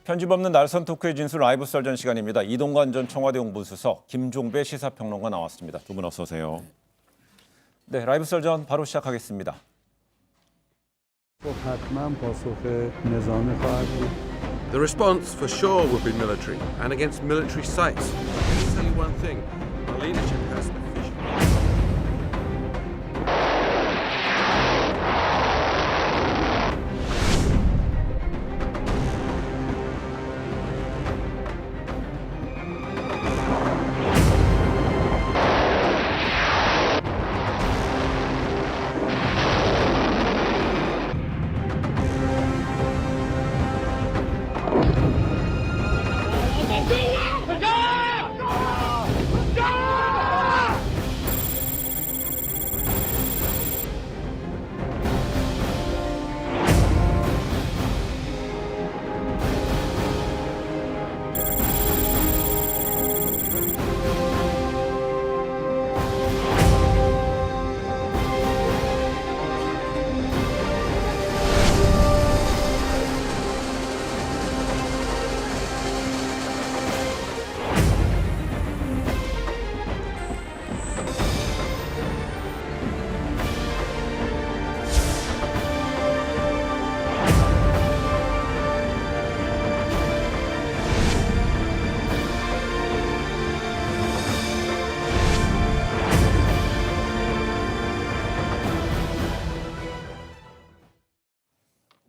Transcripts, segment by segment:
편집 없는 날선 토크의 진술 라이브 썰전 시간입니다. 이동관 전 청와대 홍보수석, 김종배 시사평론가 나왔습니다. 두 분 어서 오세요. 네, 라이브 썰전 바로 시작하겠습니다. The response for sure will be military and against military sites. Let me tell you one thing, our leadership has a vision.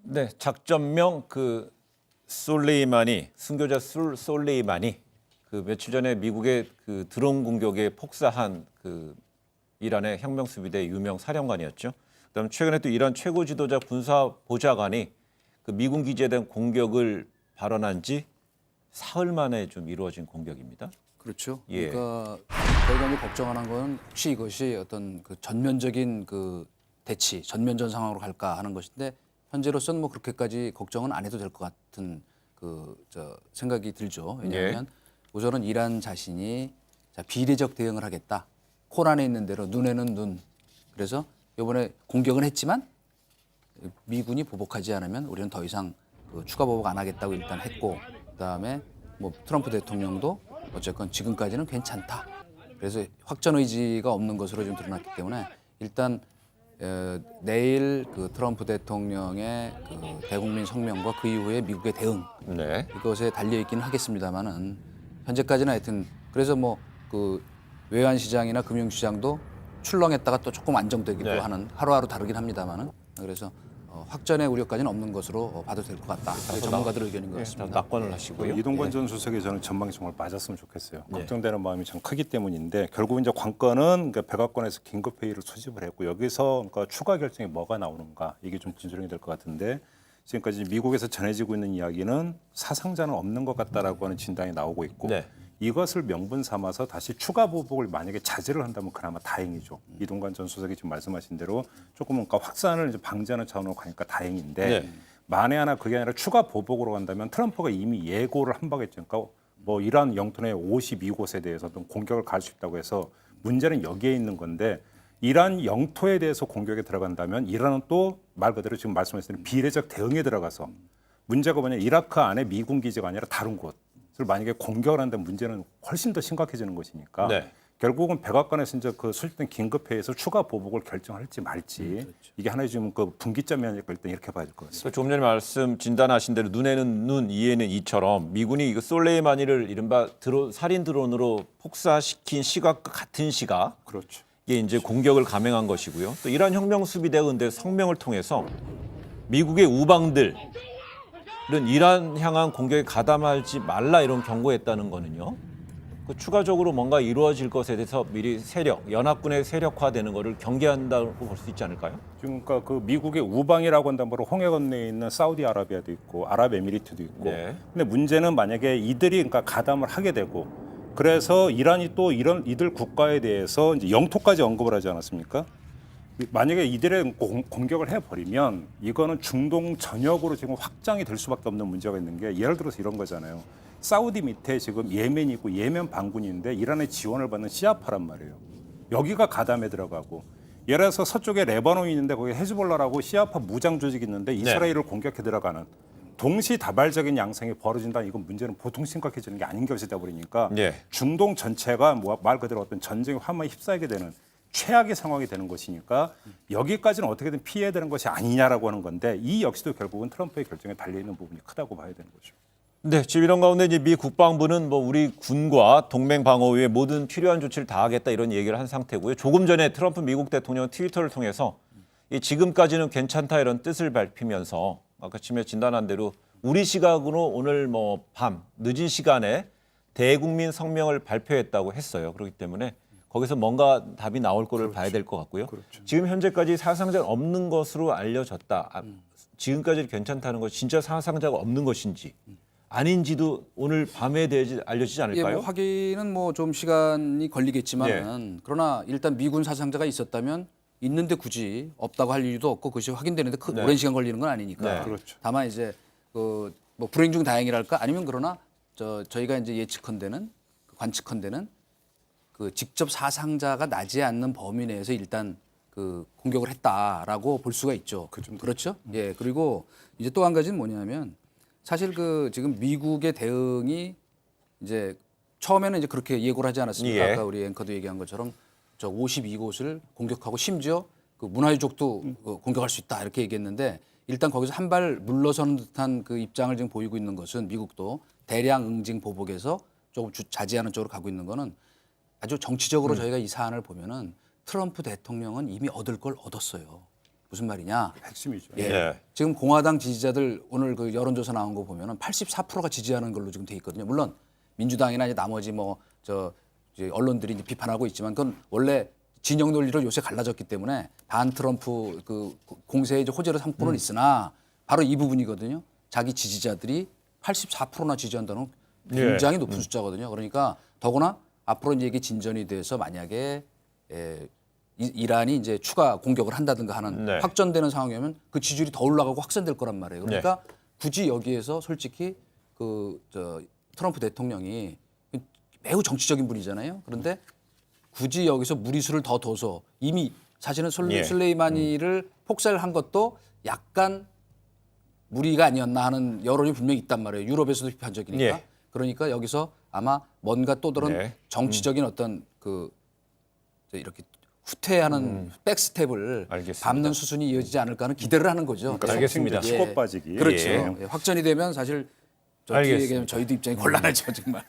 네, 작전명 솔레이마니, 순교자 솔레이마니 며칠 전에 미국의 드론 공격에 폭사한 이란의 혁명수비대 유명 사령관이었죠. 그다음 최근에 또 이란 최고 지도자 군사 보좌관이 미군 기지에 대한 공격을 발언한 지 사흘 만에 좀 이루어진 공격입니다. 그렇죠. 예. 그러니까 저희가 이제 걱정하는 건 혹시 이것이 어떤 전면적인 대치, 전면전 상황으로 갈까 하는 것인데 현재로서는 뭐 그렇게까지 걱정은 안 해도 될 것 같은 생각이 들죠. 왜냐하면 우선은 이란 자신이 비례적 대응을 하겠다. 콜 안에 있는 대로 눈에는 눈. 그래서 이번에 공격은 했지만 미군이 보복하지 않으면 우리는 더 이상 추가 보복 안 하겠다고 일단 했고, 그다음에 뭐 트럼프 대통령도 어쨌건 지금까지는 괜찮다. 그래서 확전 의지가 없는 것으로 좀 드러났기 때문에 일단 내일 트럼프 대통령의 대국민 성명과 그 이후에 미국의 대응 이것에 달려 있기는 하겠습니다만은 현재까지는 하여튼 그래서 뭐 외환 시장이나 금융 시장도 출렁했다가 또 조금 안정되기도 하는 하루하루 다르긴 합니다만은 그래서 확전의 우려까지는 없는 것으로 봐도 될 것 같다. 그게 전문가들 의견인 것 같습니다. 낙관을 하시고요. 이동관 전 수석이 저는 전망이 정말 맞았으면 좋겠어요. 걱정되는 마음이 참 크기 때문인데 결국 이제 관건은 백악관에서 긴급 회의를 소집을 했고 여기서 추가 결정이 뭐가 나오는가 이게 좀 진전이 될 것 같은데 지금까지 미국에서 전해지고 있는 이야기는 사상자는 없는 것 같다라고 하는 진단이 나오고 있고 이것을 명분 삼아서 다시 추가 보복을 만약에 자제를 한다면 그나마 다행이죠. 이동관 전 수석이 지금 말씀하신 대로 조금 확산을 이제 방지하는 차원으로 가니까 다행인데 만에 하나 그게 아니라 추가 보복으로 간다면 트럼프가 이미 예고를 한 바가 있죠. 그러니까 뭐 이란 영토 내 52곳에 대해서 좀 공격을 가할 수 있다고 해서 문제는 여기에 있는 건데 이란 영토에 대해서 공격에 들어간다면 이란은 또 말 그대로 지금 말씀하신 비례적 대응에 들어가서 문제가 뭐냐 이라크 안에 미군 기지가 아니라 다른 곳 을 만약에 공격을 한다면 문제는 훨씬 더 심각해지는 것이니까 결국은 백악관에서 이제 수집된 긴급회의에서 추가 보복을 결정할지 말지 이게 하나의 지금 분기점이니까 일단 이렇게 봐야 될 것 같습니다. 좀 전에 진단하신 대로 눈에는 눈, 이에는 이처럼 미군이 솔레이마니를 이른바 살인 드론으로 폭사시킨 시각과 같은 시각, 그렇죠. 이게 이제 공격을 감행한 것이고요. 또 이란 혁명수비대가 근데 성명을 통해서 미국의 우방들 이란 향한 공격에 가담하지 말라 이런 경고했다는 거는요. 추가적으로 뭔가 이루어질 것에 대해서 미리 연합군의 세력화되는 것을 경계한다고 볼 수 있지 않을까요? 지금 그러니까 미국의 우방이라고 한다면 홍해 건너에 있는 사우디아라비아도 있고 아랍에미리트도 있고. 근데 문제는 만약에 이들이 가담을 하게 되고 그래서 이란이 또 이들 국가에 대해서 이제 영토까지 언급을 하지 않았습니까? 만약에 이들의 공격을 해버리면 이거는 중동 전역으로 지금 확장이 될 수밖에 없는 문제가 있는 게 예를 들어서 이런 거잖아요. 사우디 밑에 지금 예멘이 있고 예멘 반군인데 이란의 지원을 받는 시아파란 말이에요. 여기가 가담에 들어가고 예를 들어서 서쪽에 레바논이 있는데 거기 헤즈볼라라고 시아파 무장 조직이 있는데 이스라엘을 공격해 들어가는 동시다발적인 양상이 벌어진다. 이건 문제는 보통 심각해지는 게 아닌 것이다 버리니까 예. 중동 전체가 말 그대로 어떤 전쟁의 화마에 휩싸이게 되는 최악의 상황이 되는 것이니까 여기까지는 어떻게든 피해야 되는 것이 아니냐라고 하는 건데 이 역시도 결국은 트럼프의 결정에 달려 있는 부분이 크다고 봐야 되는 거죠. 네, 지금 이런 가운데 이제 미 국방부는 뭐 우리 군과 동맹 방어 위에 모든 필요한 조치를 다하겠다 이런 얘기를 한 상태고요. 조금 전에 트럼프 미국 대통령 트위터를 통해서 이 지금까지는 괜찮다 이런 뜻을 밝히면서 아까 침에 진단한 대로 우리 시각으로 오늘 뭐 밤 늦은 시간에 대국민 성명을 발표했다고 했어요. 그렇기 때문에 거기서 뭔가 답이 나올 거를 봐야 될 것 같고요. 지금 현재까지 사상자가 없는 것으로 알려졌다. 지금까지 괜찮다는 것이 진짜 사상자가 없는 것인지 아닌지도 오늘 밤에 대해 알려지지 예, 않을까요? 뭐 확인은 뭐 좀 시간이 걸리겠지만은 그러나 일단 미군 사상자가 있었다면 있는데 굳이 없다고 할 이유도 없고 그것이 확인되는데 오랜 시간 걸리는 건 아니니까. 네. 그렇죠. 다만 이제 그 뭐 불행 중 다행이랄까 아니면 그러나 저희가 이제 예측컨대는 관측컨대는 그 직접 사상자가 나지 않는 범위 내에서 일단 그 공격을 했다라고 볼 수가 있죠. 그렇죠? 예. 그리고 이제 또 한 가지는 뭐냐면 사실 그 지금 미국의 대응이 이제 처음에는 이제 그렇게 예고를 하지 않았습니까? 예. 아까 우리 앵커도 얘기한 것처럼 저 52곳을 공격하고 심지어 그 문화유적도 공격할 수 있다 이렇게 얘기했는데 일단 거기서 한 발 물러서는 듯한 그 입장을 지금 보이고 있는 것은 미국도 대량 응징 보복에서 조금 자제하는 쪽으로 가고 있는 거는 아주 정치적으로 저희가 이 사안을 보면은 트럼프 대통령은 이미 얻을 걸 얻었어요. 무슨 말이냐? 핵심이죠. 예. 네. 지금 공화당 지지자들 오늘 그 여론조사 나온 거 보면은 84%가 지지하는 걸로 지금 돼 있거든요. 물론 민주당이나 이제 나머지 뭐 이제 언론들이 이제 비판하고 있지만 그건 원래 진영 논리로 요새 갈라졌기 때문에 반 트럼프 그 공세의 이제 호재로 삼고는 있으나 바로 이 부분이거든요. 자기 지지자들이 84%나 지지한다는 굉장히 높은 숫자거든요. 그러니까 더구나 앞으로 이제 이게 진전이 돼서 만약에 이란이 이제 추가 공격을 한다든가 하는 네. 확전되는 상황이면 그 지지율이 더 올라가고 확산될 거란 말이에요. 그러니까 굳이 여기에서 솔직히 트럼프 대통령이 매우 정치적인 분이잖아요. 그런데 굳이 여기서 무리수를 더 둬서 이미 사실은 술레이마니를 폭살한 것도 약간 무리가 아니었나 하는 여론이 분명히 있단 말이에요. 유럽에서도 비판적이니까. 예. 그러니까 여기서 아마 뭔가 또 다른 네. 정치적인 어떤 이렇게 후퇴하는 백스텝을 알겠습니다. 밟는 수순이 이어지지 않을까 하는 기대를 하는 거죠. 그러니까 알겠습니다. 속칭 치고 빠지기. 그렇죠. 예. 예, 확전이 되면 사실 알겠습니다. 얘기하면 저희도 입장이 곤란하죠 정말.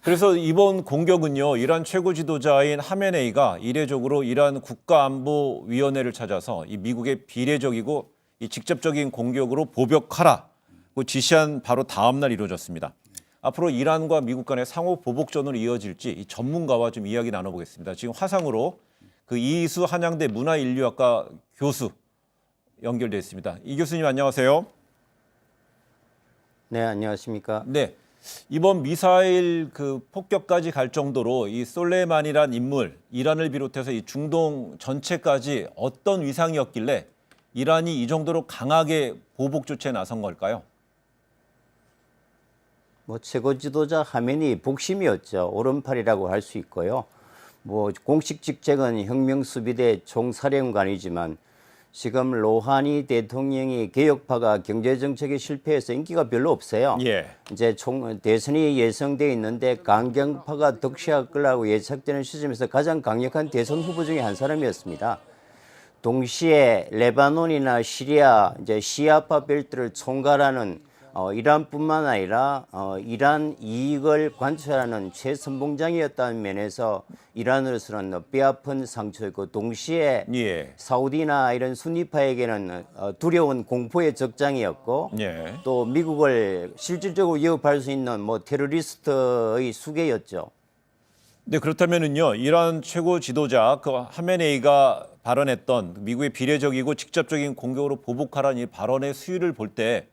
그래서 이번 공격은요, 이란 최고 지도자인 하메네이가 이례적으로 이란 국가안보위원회를 찾아서 이 미국의 비례적이고 이 직접적인 공격으로 보복하라고 지시한 바로 다음 날 이루어졌습니다. 앞으로 이란과 미국 간의 상호 보복전으로 이어질지 이 전문가와 좀 이야기 나눠보겠습니다. 지금 화상으로 그 이희수 한양대 문화인류학과 교수 연결돼 있습니다. 이 교수님 안녕하세요. 네, 안녕하십니까. 네, 이번 미사일 그 폭격까지 갈 정도로 이 솔레이마니란 인물, 이란을 비롯해서 이 중동 전체까지 어떤 위상이었길래 이란이 이 정도로 강하게 보복 조치에 나선 걸까요? 뭐 최고 지도자 하메니 복심이었죠. 오른팔이라고 할 수 있고요. 뭐 공식 직책은 혁명수비대 총사령관이지만 지금 로하니 대통령이 개혁파가 경제정책에 실패해서 인기가 별로 없어요. 예. 이제 대선이 예상돼 있는데 강경파가 득세할 거라고 예측되는 시점에서 가장 강력한 대선 후보 중에 한 사람이었습니다. 동시에 레바논이나 시리아 이제 시아파 벨트를 총괄하는 이란뿐만 아니라 이란 이익을 관철하는 최선봉장이었다는 면에서 이란으로서는 뼈아픈 상처였고 동시에 예. 사우디나 이런 순위파에게는 두려운 공포의 적장이었고 예. 또 미국을 실질적으로 위협할 수 있는 뭐 테러리스트의 수괴였죠. 네, 그렇다면은요, 이란 최고 지도자 그 하메네이가 발언했던 미국의 비례적이고 직접적인 공격으로 보복하라는 이 발언의 수위를 볼 때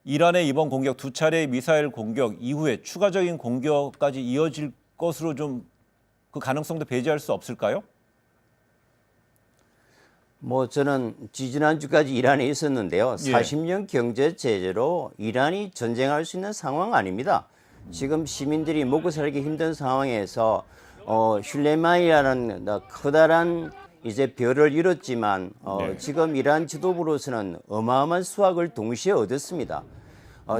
이란의 이번 공격 두 차례의 미사일 공격 이후에 추가적인 공격까지 이어질 것으로 좀 그 가능성도 배제할 수 없을까요? 뭐 저는 지지난주까지 이란에 있었는데요. 예. 40년 경제 제재로 이란이 전쟁할 수 있는 상황 아닙니다. 지금 시민들이 먹고 살기 힘든 상황에서 슐레마니라는 커다란 이제 별을 잃었지만 네. 지금 이란 지도부로서는 어마어마한 수확을 동시에 얻었습니다.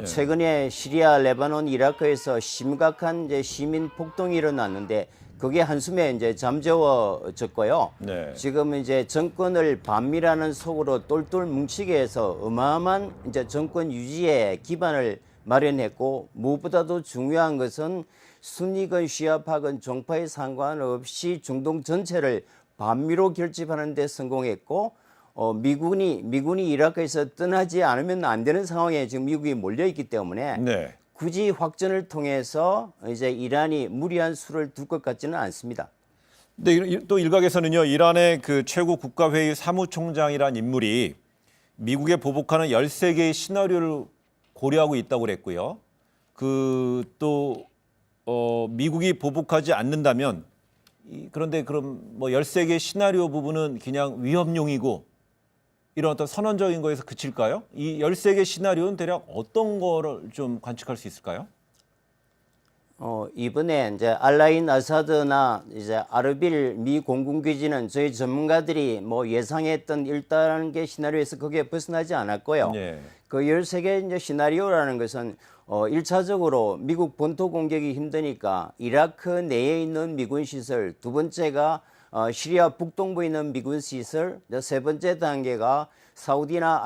최근에 시리아, 레바논, 이라크에서 심각한 이제 시민 폭동이 일어났는데 그게 한숨에 이제 잠재워졌고요. 네. 지금 이제 정권을 반미라는 속으로 똘똘 뭉치게 해서 어마어마한 이제 정권 유지의 기반을 마련했고 무엇보다도 중요한 것은 순위건 시아파건 종파에 상관없이 중동 전체를 반미로 결집하는 데 성공했고 미군이 이라크에서 떠나지 않으면 안 되는 상황에 지금 미국이 몰려 있기 때문에 네. 굳이 확전을 통해서 이제 이란이 무리한 수를 둘 것 같지는 않습니다. 근데 또 일각에서는요, 이란의 그 최고 국가회의 사무총장이란 인물이 미국에 보복하는 13개의 시나리오를 고려하고 있다고 그랬고요. 미국이 보복하지 않는다면 그런데 그럼 뭐 13개 시나리오 부분은 그냥 위협용이고 이런 어떤 선언적인 거에서 그칠까요? 이 13개 시나리오는 대략 어떤 거를 좀 관측할 수 있을까요? 이번에 이제 알라인 아사드나 이제 아르빌 미 공군 기지는 저희 전문가들이 뭐 예상했던 1단계 시나리오에서 거기에 벗어나지 않았고요. 네. 그 13개 이제 시나리오라는 것은 1차적으로 미국 본토 공격이 힘드니까 이라크 내에 있는 미군 시설, 두 번째가 시리아 북동부에 있는 미군 시설, 세 번째 단계가 사우디나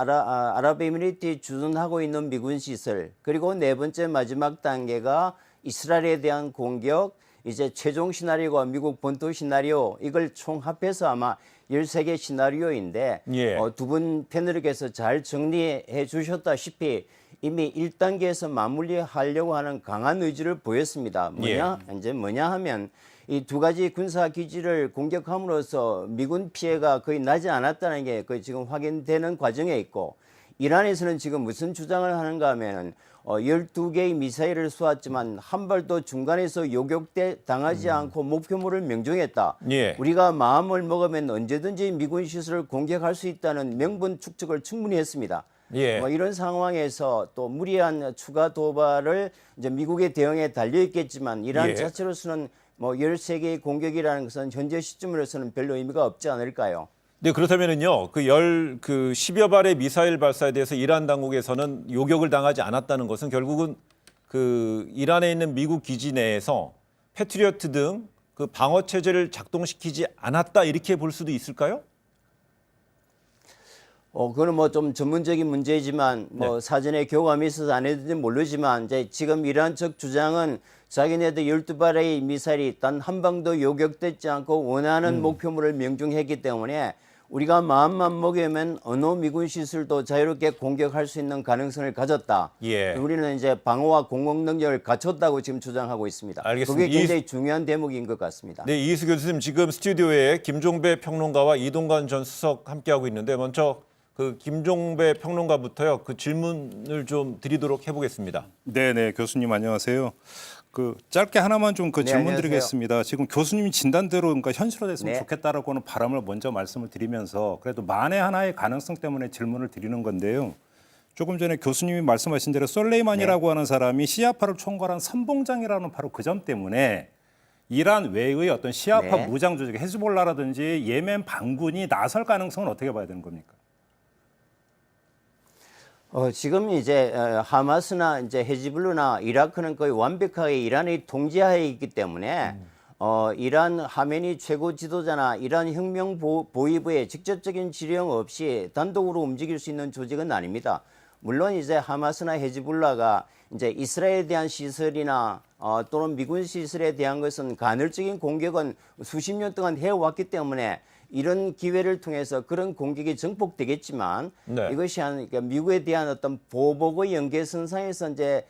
아랍에미리트에 주둔하고 있는 미군 시설, 그리고 네 번째 마지막 단계가 이스라엘에 대한 공격, 이제 최종 시나리오와 미국 본토 시나리오 이걸 총합해서 아마 13개 시나리오인데 예. 두 분 패널께서 잘 정리해 주셨다시피 이미 1단계에서 마무리하려고 하는 강한 의지를 보였습니다. 뭐냐 하면 이 두 가지 군사 기지를 공격함으로써 미군 피해가 거의 나지 않았다는 게 거의 지금 확인되는 과정에 있고 이란에서는 지금 무슨 주장을 하는가 하면 12개의 미사일을 쏘았지만 한 발도 중간에서 요격돼 당하지 않고 목표물을 명중했다. 예. 우리가 마음을 먹으면 언제든지 미군 시설을 공격할 수 있다는 명분 축적을 충분히 했습니다. 예. 이런 상황에서 또 무리한 추가 도발을 이제 미국의 대응에 달려 있겠지만 이란 예. 자체로서는 13개의 공격이라는 것은 현재 시점으로서는 별로 의미가 없지 않을까요? 네, 그렇다면은요, 그 10여 발의 미사일 발사에 대해서 이란 당국에서는 요격을 당하지 않았다는 것은 결국은 그 이란에 있는 미국 기지 내에서 패트리어트 등 그 방어 체제를 작동시키지 않았다 이렇게 볼 수도 있을까요? 그거는 뭐 좀 전문적인 문제이지만 사전에 교감이 있어서 안 했는지 모르지만 이제 지금 이란 측 주장은 자기네들 12발의 미사일이 단 한 방도 요격되지 않고 원하는 목표물을 명중했기 때문에 우리가 마음만 먹으면 어느 미군 시설도 자유롭게 공격할 수 있는 가능성을 가졌다. 예. 우리는 이제 방어와 공격 능력을 갖췄다고 지금 주장하고 있습니다. 알겠습니다. 그게 굉장히 중요한 대목인 것 같습니다. 네, 이희수 교수님 지금 스튜디오에 김종배 평론가와 이동관 전 수석 함께하고 있는데 먼저 그 김종배 평론가부터요. 그 질문을 좀 드리도록 해보겠습니다. 네, 교수님 안녕하세요. 그 짧게 하나만 좀 네, 질문 안녕하세요. 드리겠습니다. 지금 교수님 진단대로 그러니까 현실화됐으면 네. 좋겠다라고 하는 바람을 먼저 말씀을 드리면서 그래도 만에 하나의 가능성 때문에 질문을 드리는 건데요. 조금 전에 교수님이 말씀하신 대로 솔레이만이라고 하는 사람이 시아파를 총괄한 선봉장이라는 바로 그 점 때문에 이란 외의 어떤 시아파 네. 무장 조직 헤즈볼라라든지 예멘 반군이 나설 가능성은 어떻게 봐야 되는 겁니까? 지금 이제 하마스나 이제 헤즈볼라나 이라크는 거의 완벽하게 이란의 통제하에 있기 때문에 이란 하메니 최고 지도자나 이란 혁명 보위부의 직접적인 지령 없이 단독으로 움직일 수 있는 조직은 아닙니다. 물론 이제 하마스나 헤즈볼라가 이제 이스라엘에 대한 시설이나 또는 미군 시설에 대한 것은 간헐적인 공격은 수십 년 동안 해왔기 때문에 이런 기회를 통해서 그런 공격이 증폭되겠지만 네. 이것이 그러니까 미국에 대한 어떤 보복의 연계선상에서 이제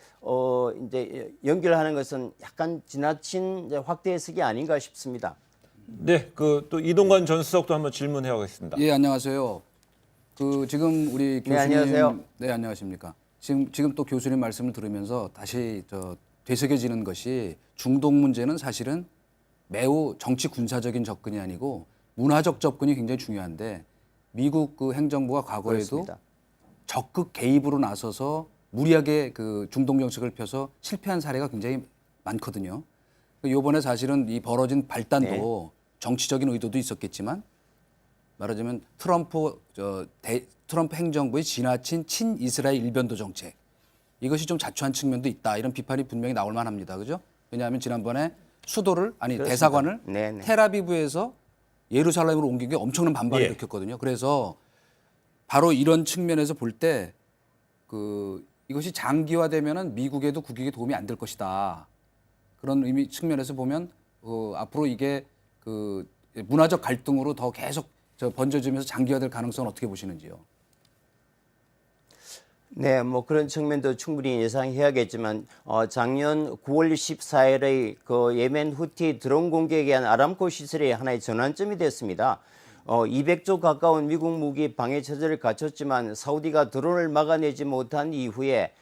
연결하는 것은 약간 지나친 이제 확대 해석이 아닌가 싶습니다. 네, 그 또 이동관 전 수석도 한번 질문해 보겠습니다. 예, 안녕하세요. 그 지금 우리 교수님 안녕하세요. 네, 안녕하십니까. 지금 또 교수님 말씀을 들으면서 다시 되새겨지는 것이 중동 문제는 사실은 매우 정치 군사적인 접근이 아니고 문화적 접근이 굉장히 중요한데 미국 그 행정부가 과거에도 그렇습니다. 적극 개입으로 나서서 무리하게 그 중동 정책을 펴서 실패한 사례가 굉장히 많거든요. 이번에 사실은 이 벌어진 발단도 정치적인 의도도 있었겠지만 말하자면 트럼프 행정부의 지나친 친이스라엘 일변도 정책 이것이 좀 자초한 측면도 있다. 이런 비판이 분명히 나올 만합니다. 그죠? 왜냐하면 지난번에 수도를 아니 그렇습니다. 대사관을 네네. 텔아비브에서 예루살렘으로 옮긴 게 엄청난 반발을 예. 일으켰거든요. 그래서 바로 이런 측면에서 볼 때 이것이 장기화되면은 미국에도 국익에 도움이 안 될 것이다. 그런 의미 측면에서 보면 앞으로 이게 문화적 갈등으로 더 계속 번져지면서 장기화될 가능성은 어떻게 보시는지요? 네, 뭐 그런 측면도 충분히 예상해야겠지만 작년 9월 14일의 그 예멘 후티 드론 공격에 의한 아람코 시설이 하나의 전환점이 됐습니다. 200조 가까운 미국 무기 방해 체제를 갖췄지만 사우디가 드론을 막아내지 못한 이후에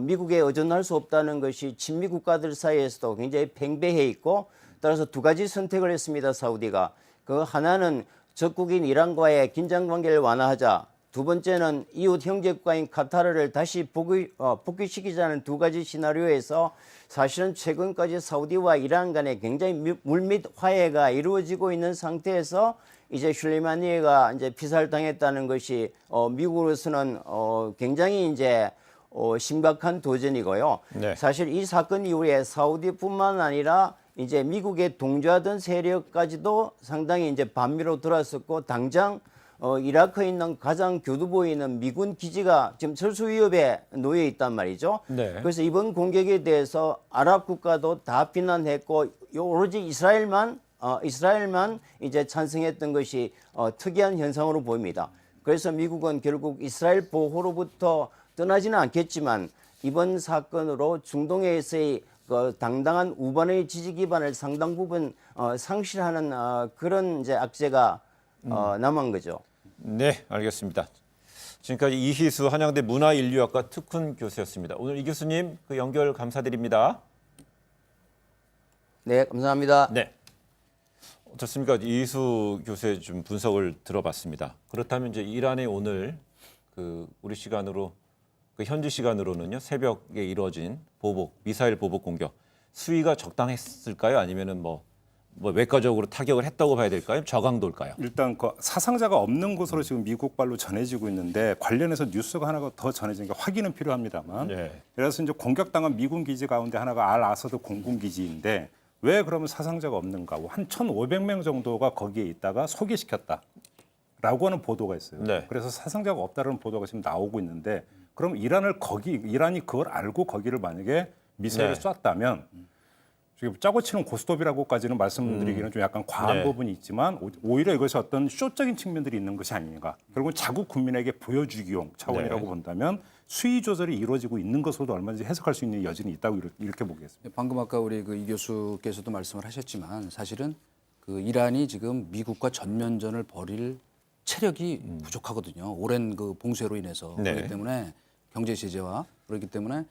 미국에 의존할 수 없다는 것이 친미 국가들 사이에서도 굉장히 팽배해 있고 따라서 두 가지 선택을 했습니다. 사우디가. 그 하나는 적국인 이란과의 긴장 관계를 완화하자. 두 번째는 이웃 형제국가인 카타르를 다시 복귀시키자는 두 가지 시나리오에서 사실은 최근까지 사우디와 이란 간에 굉장히 물밑 화해가 이루어지고 있는 상태에서 이제 슐레이마니가 이제 피살당했다는 것이 미국으로서는 굉장히 이제 심각한 도전이고요. 네. 사실 이 사건 이후에 사우디뿐만 아니라 이제 미국에 동조하던 세력까지도 상당히 이제 반미로 돌아섰고 당장 이라크에 있는 가장 교두 보이는 미군 기지가 지금 철수 위협에 놓여 있단 말이죠. 네. 그래서 이번 공격에 대해서 아랍 국가도 다 비난했고 오로지 이스라엘만 이제 찬성했던 것이 특이한 현상으로 보입니다. 그래서 미국은 결국 이스라엘 보호로부터 떠나지는 않겠지만 이번 사건으로 중동에서의 그 당당한 우반의 지지 기반을 상당 부분 상실하는 그런 이제 악재가 남은 거죠. 네, 알겠습니다. 지금까지 이희수 한양대 문화인류학과 특훈 교수였습니다. 오늘 이 교수님 그 연결 감사드립니다. 네, 감사합니다. 네. 어떻습니까? 이희수 교수의 좀 분석을 들어봤습니다. 그렇다면 이제 이란의 오늘 우리 시간으로 현지 시간으로는요 새벽에 이루어진 미사일 보복 공격 수위가 적당했을까요? 아니면은 뭐 외과적으로 타격을 했다고 봐야 될까요? 저강도일까요? 일단 그 사상자가 없는 곳으로 지금 미국발로 전해지고 있는데 관련해서 뉴스가 하나가 더 전해진 게 확인은 필요합니다만. 네. 그래서 이제 공격당한 미군 기지 가운데 하나가 알 아사드 공군 기지인데 왜 그러면 사상자가 없는가? 한 1,500명 정도가 거기에 있다가 소개시켰다라고 하는 보도가 있어요. 네. 그래서 사상자가 없다는 보도가 지금 나오고 있는데 그럼 이란이 그걸 알고 거기를 만약에 미사일을 네. 쐈다면 지금 짜고 치는 고스톱이라고까지는 말씀드리기는 좀 약간 과한 네. 부분이 있지만 오히려 이것이 어떤 쇼적인 측면들이 있는 것이 아닌가. 결국은 자국 국민에게 보여주기용 차원이라고 네. 본다면 수위 조절이 이루어지고 있는 것으로도 얼마든지 해석할 수 있는 여지는 있다고 이렇게 보겠습니다. 방금 아까 우리 이 교수께서도 말씀을 하셨지만 사실은 이란이 지금 미국과 전면전을 벌일 체력이 부족하거든요. 오랜 봉쇄로 인해서 네. 그렇기 때문에 경제 제재와 그렇기 때문에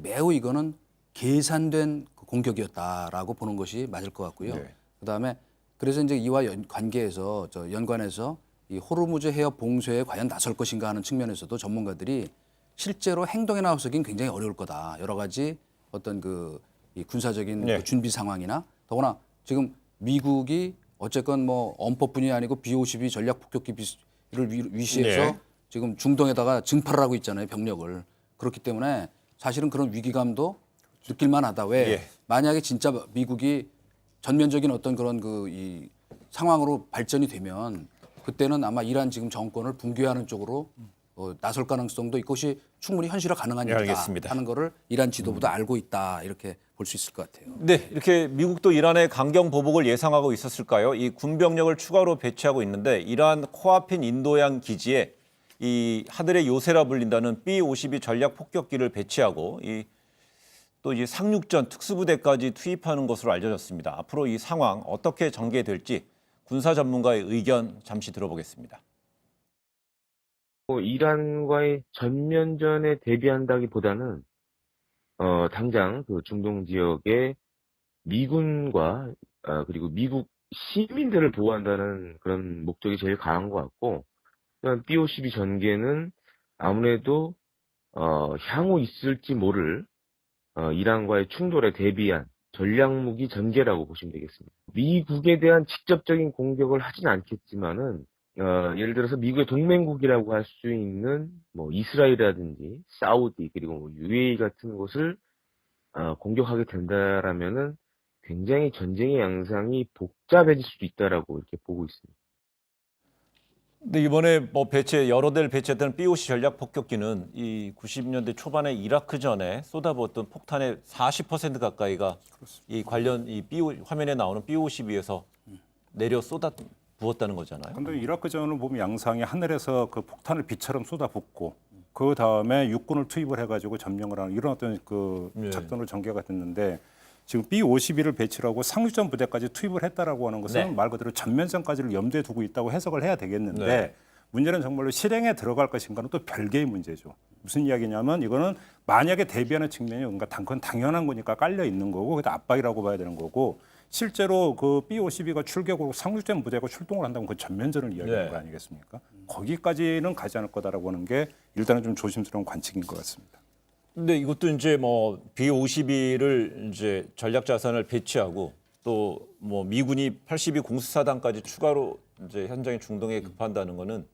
매우 이거는 계산된 공격이었다라고 보는 것이 맞을 것 같고요. 네. 그다음에 그래서 이제 이와 연관해서 이 호르무즈 해협 봉쇄에 과연 나설 것인가 하는 측면에서도 전문가들이 실제로 행동에 나서긴 굉장히 어려울 거다. 여러 가지 어떤 이 군사적인 네. 준비 상황이나 더구나 지금 미국이 어쨌건 엄포뿐이 아니고 B-52 전략 폭격기를 위시해서 네. 지금 중동에다가 증파를 하고 있잖아요, 병력을. 그렇기 때문에 사실은 그런 위기감도 느낄만 하다. 왜? 예. 만약에 진짜 미국이 전면적인 어떤 그런 이 상황으로 발전이 되면 그때는 아마 이란 지금 정권을 붕괴하는 쪽으로 나설 가능성도 이것이 충분히 현실화 가능한 네, 일이다 알겠습니다. 하는 거를 이란 지도부도 알고 있다. 이렇게 볼 수 있을 것 같아요. 네, 이렇게 미국도 이란의 강경 보복을 예상하고 있었을까요? 이 군병력을 추가로 배치하고 있는데 이란 코앞인 인도양 기지에 이 하늘의 요새라 불린다는 B-52 전략 폭격기를 배치하고 또 이 상륙전 특수부대까지 투입하는 것으로 알려졌습니다. 앞으로 이 상황 어떻게 전개될지 군사 전문가의 의견 잠시 들어보겠습니다. 이란과의 전면전에 대비한다기보다는 당장 중동 지역의 미군과 그리고 미국 시민들을 보호한다는 그런 목적이 제일 강한 것 같고, B-52 전개는 아무래도 향후 있을지 모를 이란과의 충돌에 대비한 전략무기 전개라고 보시면 되겠습니다. 미국에 대한 직접적인 공격을 하진 않겠지만은 예를 들어서 미국의 동맹국이라고 할 수 있는 뭐 이스라엘이라든지 사우디 그리고 뭐 UAE 같은 곳을 공격하게 된다라면은 굉장히 전쟁의 양상이 복잡해질 수도 있다라고 이렇게 보고 있습니다. 근데 이번에 뭐 여러 대를 배치했던 BOC 전략 폭격기는 이 90년대 초반에 이라크 전에 쏟아부었던 폭탄의 40% 가까이가 이 관련 화면에 나오는 BOCB에서 내려 쏟아 부었다는 거잖아요. 근데 이라크 전을 보면 양상이 하늘에서 그 폭탄을 비처럼 쏟아붓고 그 다음에 육군을 투입을 해가지고 점령을 하는 이런 어떤 그 작전으로 전개가 됐는데 지금 B-52를 배치를 하고 상륙전 부대까지 투입을 했다라고 하는 것은 네. 말 그대로 전면전까지를 염두에 두고 있다고 해석을 해야 되겠는데 네. 문제는 정말로 실행에 들어갈 것인가는 또 별개의 문제죠. 무슨 이야기냐면 이거는 만약에 대비하는 측면이 그건 당연한 거니까 깔려 있는 거고 그게 압박이라고 봐야 되는 거고 실제로 그 B-52가 출격으로 상륙전 부대가 출동을 한다면 그 전면전을 이야기하는 네. 거 아니겠습니까? 거기까지는 가지 않을 거다라고 하는 게 일단은 좀 조심스러운 관측인 것 같습니다. 근데 이것도 이제 뭐 B-52를 이제 전략 자산을 배치하고 또 뭐 미군이 82 공수사단까지 추가로 이제 현장에 중동에 급한다는 거는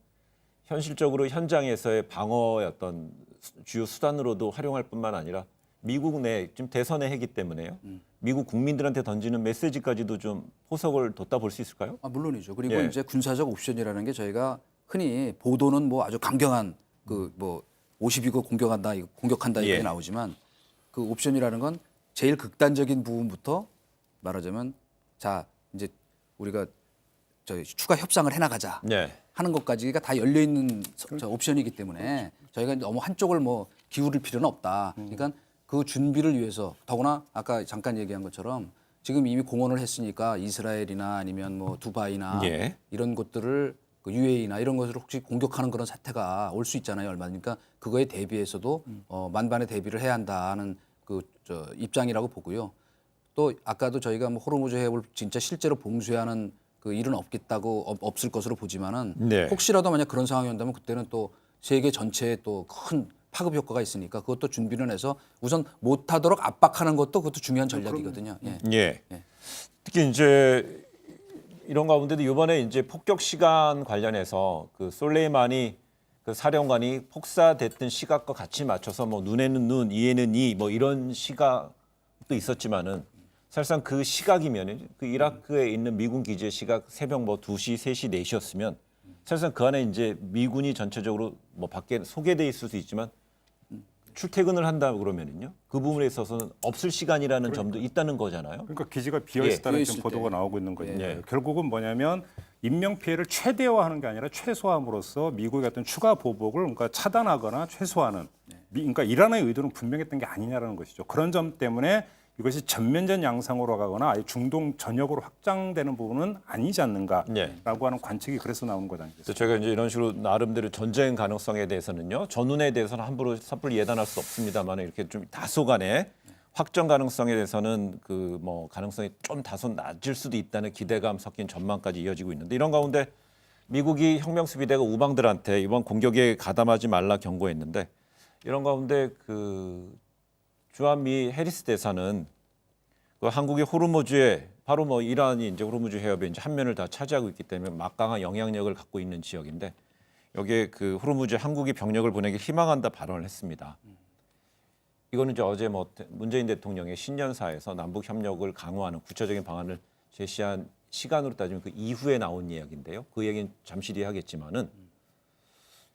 현실적으로 현장에서의 방어의 어떤 주요 수단으로도 활용할 뿐만 아니라 미국 내 지금 대선의 해기 때문에요. 미국 국민들한테 던지는 메시지까지도 좀 포석을 뒀다 볼 수 있을까요? 물론이죠. 그리고 예. 이제 군사적 옵션이라는 게 저희가 흔히 보도는 뭐 아주 강경한 그 뭐 52고 공격한다 이렇게 예. 나오지만 그 옵션이라는 건 제일 극단적인 부분부터 말하자면 자 이제 우리가 추가 협상을 해나가자 네. 하는 것까지가 다 열려 있는 옵션이기 때문에 저희가 너무 한쪽을 뭐 기울일 필요는 없다. 그러니까 그 준비를 위해서 더구나 아까 잠깐 얘기한 것처럼 지금 이미 공언을 했으니까 이스라엘이나 아니면 뭐 두바이나 예. 이런 곳들을 그 UAE나 이런 것을 혹시 공격하는 그런 사태가 올 수 있잖아요. 얼마든지. 그러니까 그거에 대비해서도 만반의 대비를 해야 한다는 입장이라고 보고요. 또 아까도 저희가 뭐 호르무즈 해협을 진짜 실제로 봉쇄하는 그 일은 없을 것으로 보지만은 네. 혹시라도 만약 그런 상황이 온다면 그때는 또 세계 전체에 또 큰 파급 효과가 있으니까 그것도 준비를 해서 우선 못하도록 압박하는 것도 그것도 중요한 전략이거든요. 예. 예. 예. 특히 이제 이런 가운데도 이번에 이제 폭격 시간 관련해서 그 솔레이마니 그 사령관이 폭사됐던 시각과 같이 맞춰서 뭐 눈에는 눈, 이에는 이 뭐 이런 시각도 있었지만은 사실상 그 시각이면 그 이라크에 있는 미군 기지의 시각 새벽 뭐 2시, 3시, 4시였으면 사실상 그 안에 이제 미군이 전체적으로 뭐 밖에 소개돼 있을 수 있지만 출퇴근을 한다 그러면은요 그 부분에 있어서는 없을 시간이라는 점도 있다는 거잖아요. 그러니까 기지가 비어 있다는 비어 지금 있을 보도가 때. 나오고 있는 거예요. 예. 결국은 뭐냐면 인명 피해를 최대화하는 게 아니라 최소함으로써 미국의 어떤 추가 보복을 그러니까 차단하거나 최소화하는 그러니까 이란의 의도는 분명했던 게 아니냐라는 것이죠. 그런 점 때문에 이것이 전면전 양상으로 가거나 아예 중동 전역으로 확장되는 부분은 아니지 않는가라고 예. 하는 관측이 그래서 나오는 것 아니겠습니까? 그래서 제가 이제 이런 식으로 나름대로 전쟁 가능성에 대해서는요 전운에 대해서는 함부로 섣불리 예단할 수 없습니다만 이렇게 좀 다소간에 확정 가능성에 대해서는 그 뭐 가능성이 좀 다소 낮을 수도 있다는 기대감 섞인 전망까지 이어지고 있는데 이런 가운데 미국이 혁명수비대가 우방들한테 이번 공격에 가담하지 말라 경고했는데 이런 가운데 그 주한미 해리스 대사는 그 한국의 호르무즈에 바로 뭐 이란이 이제 호르무즈 해협에 이제 한 면을 다 차지하고 있기 때문에 막강한 영향력을 갖고 있는 지역인데 여기에 그 호르무즈에 한국이 병력을 보내길 희망한다 발언을 했습니다. 이거는 이제 어제 뭐 문재인 대통령의 신년사에서 남북 협력을 강화하는 구체적인 방안을 제시한 시간으로 따지면 그 이후에 나온 이야기인데요. 그 얘기는 잠시 뒤에 하겠지만은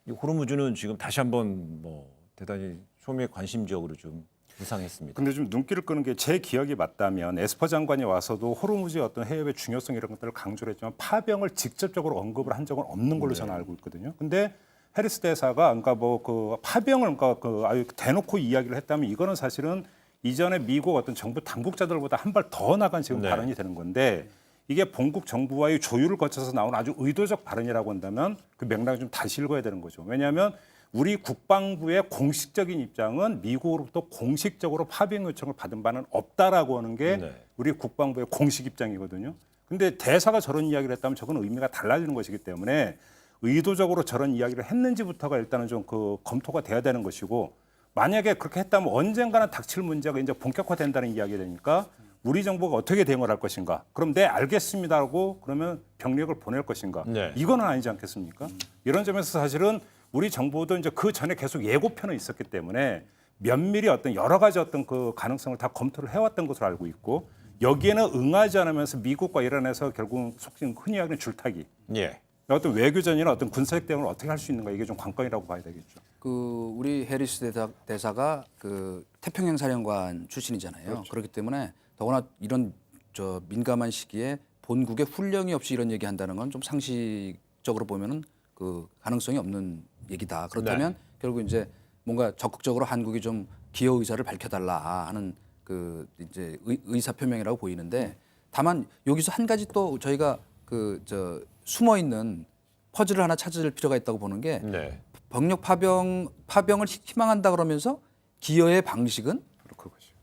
이 호르무즈는 지금 다시 한번 뭐 대단히 소미의 관심 지역으로 좀 부상했습니다. 근데 좀 눈길을 끄는 게 제 기억이 맞다면 에스퍼 장관이 와서도 호르무즈의 어떤 해협의 중요성 이런 것들을 강조를 했지만 파병을 직접적으로 언급을 한 적은 없는 걸로 저는 알고 있거든요. 근데 해리스 대사가 그러니까 뭐 그 파병을 그러니까 그 아유 대놓고 이야기를 했다면 이거는 사실은 이전에 미국 어떤 정부 당국자들보다 한 발 더 나간 지금 네. 발언이 되는 건데 이게 본국 정부와의 조율을 거쳐서 나온 아주 의도적 발언이라고 한다면 그 맥락을 좀 다시 읽어야 되는 거죠. 왜냐하면 우리 국방부의 공식적인 입장은 미국으로부터 공식적으로 파병 요청을 받은 바는 없다라고 하는 게 네. 우리 국방부의 공식 입장이거든요. 근데 대사가 저런 이야기를 했다면 저건 의미가 달라지는 것이기 때문에 의도적으로 저런 이야기를 했는지부터가 일단은 좀 그 검토가 돼야 되는 것이고 만약에 그렇게 했다면 언젠가는 닥칠 문제가 이제 본격화된다는 이야기가 되니까 우리 정부가 어떻게 대응을 할 것인가? 그럼 네 알겠습니다라고 그러면 병력을 보낼 것인가? 네. 이거는 아니지 않겠습니까? 이런 점에서 사실은 우리 정부도 이제 그 전에 계속 예고편은 있었기 때문에 면밀히 어떤 여러 가지 어떤 그 가능성을 다 검토를 해왔던 것으로 알고 있고 여기에는 응하지 않으면서 미국과 이란에서 결국 속칭 흔히 하는 줄타기. 예. 어떤 외교전이나 어떤 군사력 대응을 어떻게 할 수 있는가 이게 좀 관건이라고 봐야 되겠죠. 그 우리 해리스 대사가 그 태평양 사령관 출신이잖아요. 그렇기 때문에 더구나 이런 저 민감한 시기에 본국의 훈령이 없이 이런 얘기한다는 건 좀 상식적으로 보면은 그 가능성이 없는 얘기다. 그렇다면 결국 이제 뭔가 적극적으로 한국이 좀 기여 의사를 밝혀달라 하는 그 이제 의사 표명이라고 보이는데 다만 여기서 한 가지 또 저희가 그 저 숨어 있는 퍼즐을 하나 찾을 필요가 있다고 보는 게 네. 병력 파병을 희망한다 그러면서 기여의 방식은 그것이.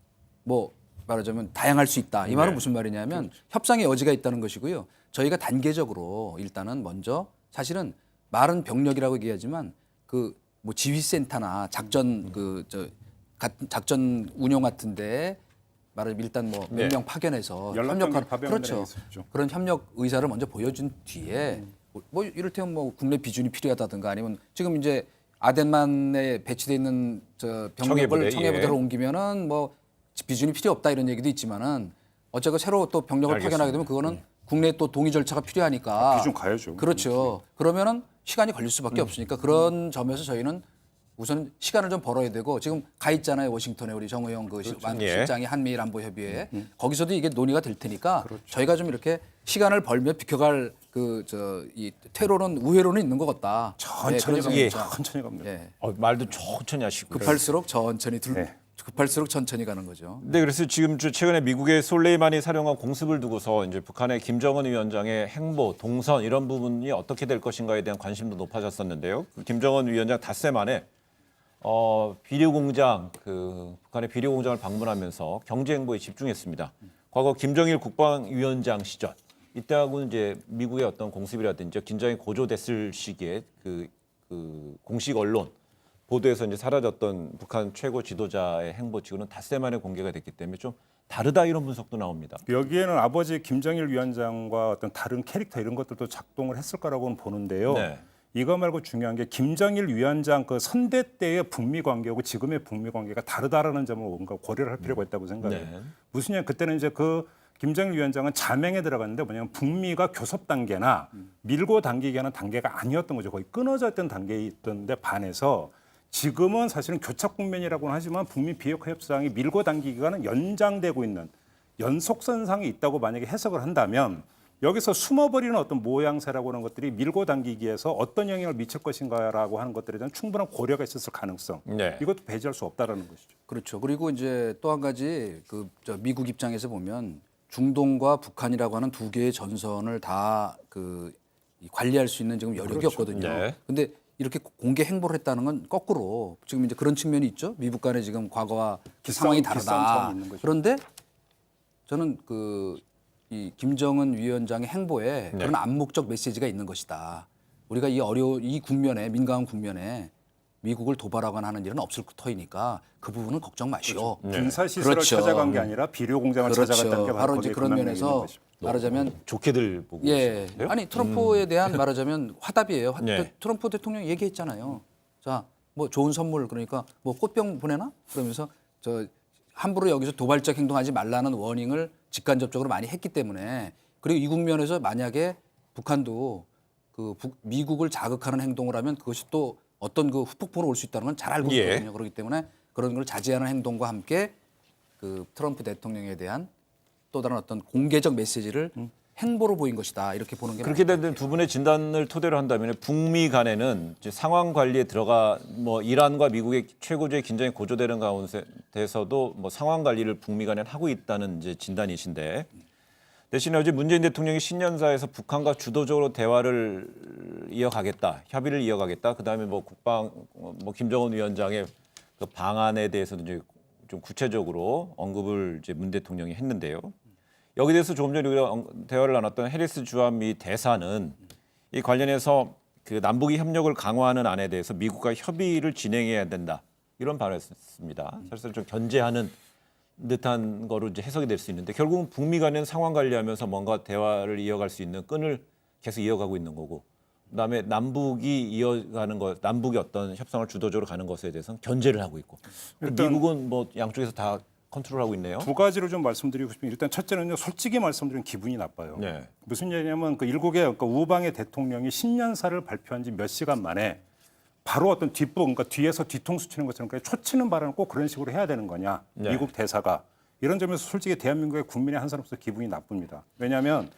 뭐 말하자면 다양할 수 있다. 이 말은 무슨 말이냐면 협상의 여지가 있다는 것이고요. 저희가 단계적으로 일단은 먼저 사실은 말은 병력이라고 얘기하지만 그 뭐 지휘센터나 작전 작전 운용 같은데 말하자면 일단 뭐 몇 명 파견해서 연락장비 파병을 그렇죠. 했었죠. 그런 협력 의사를 먼저 보여준 뒤에 뭐 이를테면 뭐 국내 비준이 필요하다든가 아니면 지금 이제 아덴만에 배치돼 있는 저 병력을 청해부대로 옮기면은 뭐 비준이 필요 없다 이런 얘기도 있지만은 어쨌건 새로 또 병력을 파견하게 되면 그거는 국내 또 동의 절차가 필요하니까 비준 가야죠. 그렇죠. 그러면은 시간이 걸릴 수밖에 없으니까 그런 점에서 저희는 우선 시간을 좀 벌어야 되고 지금 가 있잖아요. 워싱턴에 우리 정의용 그 실장이 한미일 안보 협의회에 거기서도 이게 논의가 될 테니까 저희가 좀 이렇게 시간을 벌며 비켜갈 그 저 이 퇴로는 우회로는 있는 것 같다. 천천히 네, 갑니다. 천천히 갑니다. 예. 말도 천천히 하시고. 급할수록 천천히 네. 급할수록 천천히 가는 거죠. 네, 그래서 지금 최근에 미국의 솔레이마니 사령관 공습을 두고서 이제 북한의 김정은 위원장의 행보, 동선 이런 부분이 어떻게 될 것인가에 대한 관심도 높아졌었는데요. 그 김정은 위원장 닷새 만에 비료 공장 북한의 비료 공장을 방문하면서 경제 행보에 집중했습니다. 과거 김정일 국방위원장 시절 이때하고는 이제 미국의 어떤 공습이라든지 긴장이 고조됐을 시기에 그 공식 언론 보도에서 이제 사라졌던 북한 최고 지도자의 행보치고는 닷새 만에 공개가 됐기 때문에 좀 다르다 이런 분석도 나옵니다. 여기에는 아버지 김정일 위원장과 어떤 다른 캐릭터 이런 것들도 작동을 했을 거라고는 보는데요. 네. 이거 말고 중요한 게 김정일 위원장 그 선대 때의 북미 관계하고 지금의 북미 관계가 다르다라는 점을 뭔가 고려를 할 필요가 있다고 생각해요. 네. 무슨 얘기 그때는 이제 그 김정일 위원장은 자맹에 들어갔는데 뭐냐면 북미가 교섭 단계나 밀고 당기기 하는 단계가 아니었던 거죠. 거의 끊어져 있던 단계에 있던데 반해서 지금은 사실은 교착 국면이라고는 하지만 북미 비핵화 협상이 밀고 당기기가는 연장되고 있는 연속선상에 있다고 만약에 해석을 한다면 여기서 숨어버리는 어떤 모양새라고 하는 것들이 밀고 당기기에서 어떤 영향을 미칠 것인가라고 하는 것들에 대한 충분한 고려가 있었을 가능성. 네. 이것도 배제할 수 없다라는 것이죠. 그렇죠. 그리고 이제 또 한 가지 저 미국 입장에서 보면 중동과 북한이라고 하는 두 개의 전선을 다 관리할 수 있는 지금 여력이 없거든요. 네. 근데 이렇게 공개 행보를 했다는 건 거꾸로 지금 이제 그런 측면이 있죠. 미국 간에 지금 과거와 상황이 다르다. 기싸움처럼 있는 거죠. 그런데 저는 이 김정은 위원장의 행보에 그런 암묵적 메시지가 있는 것이다. 우리가 이 국면에 민감한 국면에 미국을 도발하거나 하는 일은 없을 터이니까 그 부분은 걱정 마시오. 군사 시설을 찾아간 게 아니라 비료 공장을 찾아갔다는 게 바로 거기에 이제 그런 근원이 있는 면에서 것이죠. 말하자면 좋게들 보고 예. 있어요? 아니 트럼프에 대한 말하자면 화답이에요. 네. 트럼프 대통령이 얘기했잖아요. 자, 뭐 좋은 선물 그러니까 뭐 꽃병 보내나? 그러면서 저 함부로 여기서 도발적 행동하지 말라는 워닝을 직간접적으로 많이 했기 때문에 그리고 이 국면에서 만약에 북한도 미국을 자극하는 행동을 하면 그것이 또 어떤 후폭풍으로 올 수 있다는 건 잘 알고 있거든요. 그렇기 때문에 그런 걸 자제하는 행동과 함께 트럼프 대통령에 대한 또 다른 어떤 공개적 메시지를 행보로 보인 것이다. 이렇게 보는 게 그렇게 되는 두 분의 진단을 토대로 한다면 북미 간에는 이제 상황 관리에 들어가 이란과 미국의 최고조의 긴장이 고조되는 가운데서도 상황 관리를 북미 간에 하고 있다는 이제 진단이신데 대신에 어제 문재인 대통령이 신년사에서 북한과 주도적으로 대화를 이어가겠다, 협의를 이어가겠다. 그다음에 김정은 위원장의 그 방안에 대해서도 이제 좀 구체적으로 언급을 이제 문 대통령이 했는데요. 여기 대해서 조금 전에 우리가 대화를 나눴던 해리스 주한미 대사는 이 관련해서 남북이 협력을 강화하는 안에 대해서 미국과 협의를 진행해야 된다 이런 발언을 했습니다. 사실 좀 견제하는 듯한 거로 이제 해석이 될 수 있는데 결국은 북미 간에는 상황 관리하면서 뭔가 대화를 이어갈 수 있는 끈을 계속 이어가고 있는 거고 그다음에 남북이 이어가는 것, 남북이 어떤 협상을 주도적으로 가는 것에 대해서는 견제를 하고 있고 일단 미국은 뭐 양쪽에서 다 컨트롤하고 있네요. 두 가지를 좀 말씀드리고 싶습니다. 일단 첫째는요, 솔직히 말씀드리면 기분이 나빠요. 네. 무슨 얘기냐면 그 일국의 그러니까 우방의 대통령이 신년사를 발표한 지 몇 시간 만에 바로 어떤 뒷부, 그러니까 뒤에서 뒤통수 치는 것처럼 초치는 발언을 꼭 그런 식으로 해야 되는 거냐? 네. 미국 대사가 이런 점에서 솔직히 대한민국의 국민의 한 사람으로서 기분이 나쁩니다. 왜냐하면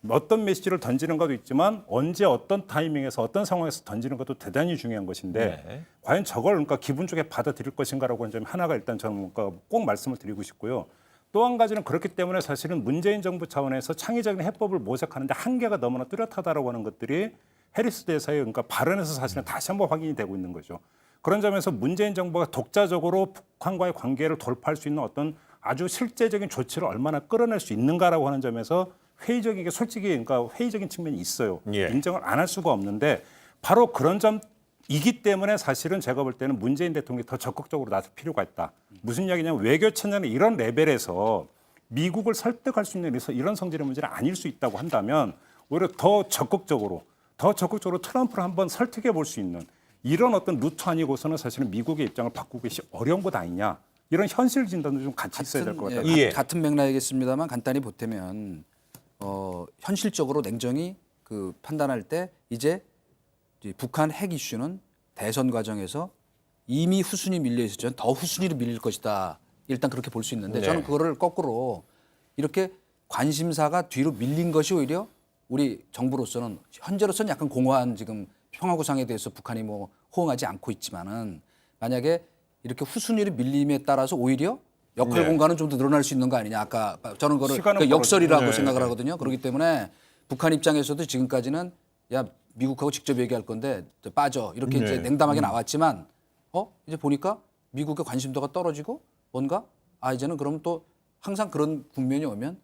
어떤 메시지를 던지는 것도 있지만 언제 어떤 타이밍에서 어떤 상황에서 던지는 것도 대단히 중요한 것인데 네. 과연 저걸 그러니까 기분 좋게 받아들일 것인가라고 하는 점이 하나가 일단 저는 그러니까 꼭 말씀을 드리고 싶고요. 또 한 가지는 그렇기 때문에 사실은 문재인 정부 차원에서 창의적인 해법을 모색하는데 한계가 너무나 뚜렷하다라고 하는 것들이 해리스 대사의 그러니까 발언에서 사실은 다시 한번 확인이 되고 있는 거죠. 그런 점에서 문재인 정부가 독자적으로 북한과의 관계를 돌파할 수 있는 어떤 아주 실제적인 조치를 얼마나 끌어낼 수 있는가라고 하는 점에서 회의적이게 솔직히 그러니까 회의적인 측면이 있어요. 예. 인정을 안 할 수가 없는데 바로 그런 점이기 때문에 사실은 제가 볼 때는 문재인 대통령이 더 적극적으로 나설 필요가 있다. 무슨 이야기냐면 외교 천연의 이런 레벨에서 미국을 설득할 수 있는 이런 성질의 문제는 아닐 수 있다고 한다면 오히려 더 적극적으로 트럼프를 한번 설득해 볼 수 있는 이런 어떤 루트 아니고서는 사실은 미국의 입장을 바꾸기 어려운 것 아니냐. 이런 현실 진단도 좀 같이 있어야 될 것 같아요. 예. 같은 맥락이겠습니다만 간단히 보태면 현실적으로 냉정히 그 판단할 때 이제 북한 핵 이슈는 대선 과정에서 이미 후순위 밀려 있었죠. 더 후순위로 밀릴 것이다. 일단 그렇게 볼 수 있는데 네. 저는 그거를 거꾸로 이렇게 관심사가 뒤로 밀린 것이 오히려 우리 정부로서는 현재로서는 약간 공허한 지금 평화구상에 대해서 북한이 뭐 호응하지 않고 있지만은 만약에 이렇게 후순위로 밀림에 따라서 오히려 역할 네. 공간은 좀 더 늘어날 수 있는 거 아니냐. 아까 저는 그걸 시간은 그 역설이라고 벌어지죠. 생각을 하거든요. 그렇기 때문에 북한 입장에서도 지금까지는 야 미국하고 직접 얘기할 건데 빠져 이렇게 이제 냉담하게 나왔지만 이제 보니까 미국의 관심도가 떨어지고 뭔가 이제는 그럼 또 항상 그런 국면이 오면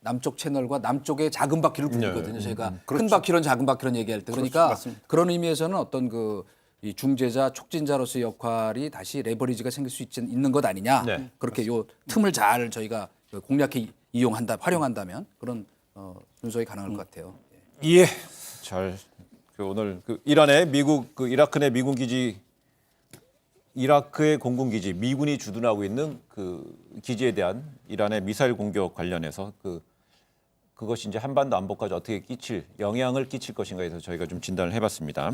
남쪽 채널과 남쪽의 작은 바퀴를 굴리거든요. 저희가 큰 바퀴론 작은 바퀴론 얘기할 때 그러니까 맞습니다. 그런 의미에서는 어떤 이 중재자 촉진자로서의 역할이 다시 레버리지가 생길 수 있는 것 아니냐. 네. 그렇게 요 틈을 잘 저희가 공략해 활용한다면 그런 분석이 가능할 것 같아요. 예. 잘 오늘 이란의 미국 이라크 내 미군 기지 이라크의 공군 기지 미군이 주둔하고 있는 그 기지에 대한 이란의 미사일 공격 관련해서 그것이 이제 한반도 안보까지 어떻게 영향을 끼칠 것인가에 대해서 저희가 좀 진단을 해봤습니다.